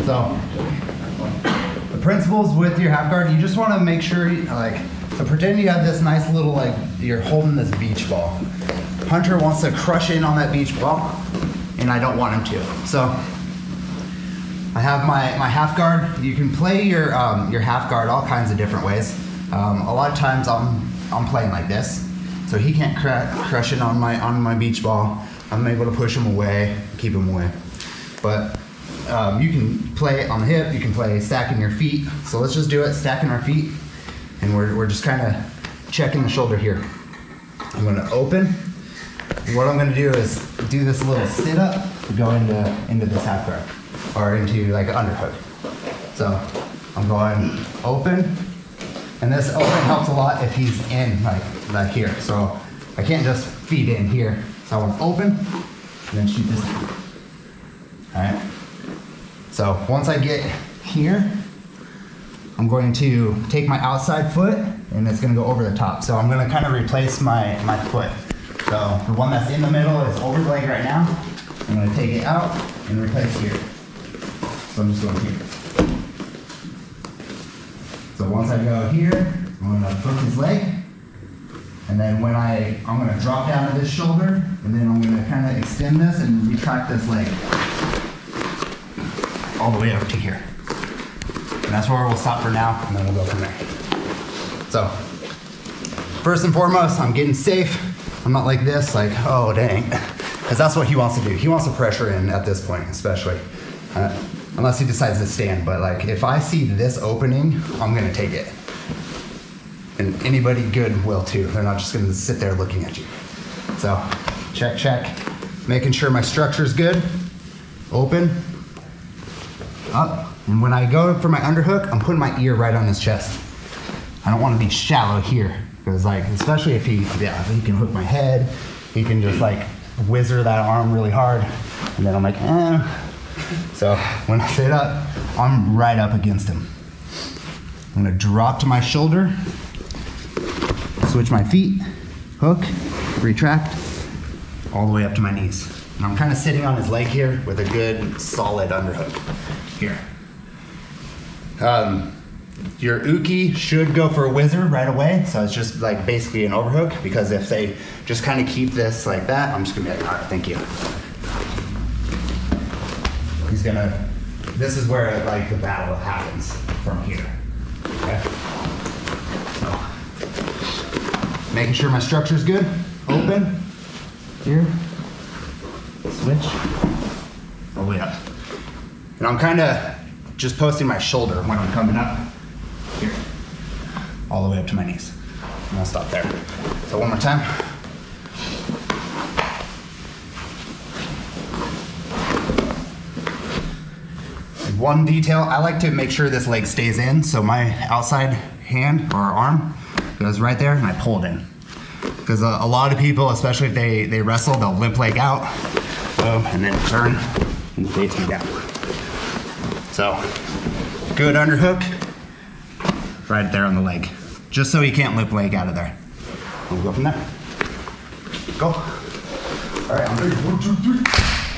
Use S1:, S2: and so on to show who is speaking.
S1: So the principles with your half guard, you just want to make sure, so pretend you have this nice little, you're holding this beach ball. Hunter wants to crush in on that beach ball, and I don't want him to. So I have my half guard. You can play your half guard all kinds of different ways. A lot of times I'm playing like this, so he can't crush in on my beach ball. I'm able to push him away, keep him away. But you can play on the hip. You can play stacking your feet. So let's just do it, stacking our feet, and we're just kind of checking the shoulder here. I'm going to open. What I'm going to do is do this little sit up, go into this half guard, or into like an underhook. So I'm going open, and this open helps a lot if he's in like here. So I can't just feed in here. So I want to open, and then shoot this down. All right. So once I get here, I'm going to take my outside foot, and it's going to go over the top. So I'm going to kind of replace my foot. So the one that's in the middle is over the leg right now. I'm going to take it out and replace here. So I'm just going here. So once I go here, I'm going to hook his leg. And then when I'm going to drop down to this shoulder, and then I'm going to kind of extend this and retract this leg all the way over to here. And that's where we'll stop for now, and then we'll go from there. So first and foremost, I'm getting safe. I'm not like this, like, oh dang, because that's what he wants to do. He wants to pressure in at this point, especially, unless he decides to stand. But like, if I see this opening, I'm gonna take it. And anybody good will too. They're not just gonna sit there looking at you. So, check, check. Making sure my structure's good. Open, up. And when I go for my underhook, I'm putting my ear right on his chest. I don't wanna be shallow here. Because like, especially if he can hook my head, he can just like whizzer that arm really hard. And then I'm like, eh. So when I sit up, I'm right up against him. I'm gonna drop to my shoulder, switch my feet, hook, retract, all the way up to my knees. And I'm kind of sitting on his leg here with a good solid underhook here. Your uke should go for a whizzer right away, so it's just like basically an overhook, because if they just kind of keep this like that, I'm just gonna be like, all right, thank you. This is where like the battle happens from here, okay? So, making sure my structure's good, open, here, switch, all the way up. And I'm kind of just posting my shoulder when I'm coming up. Here, all the way up to my knees. And I'll stop there. So one more time. And one detail, I like to make sure this leg stays in, so my outside hand or arm goes right there, and I pull it in. Because a lot of people, especially if they wrestle, they'll limp leg out, boom, and then turn and face me down. So, good underhook. Right there on the leg, just so he can't limp leg out of there. We'll go from there. Go. All right, I'm ready. 1, 2, 3.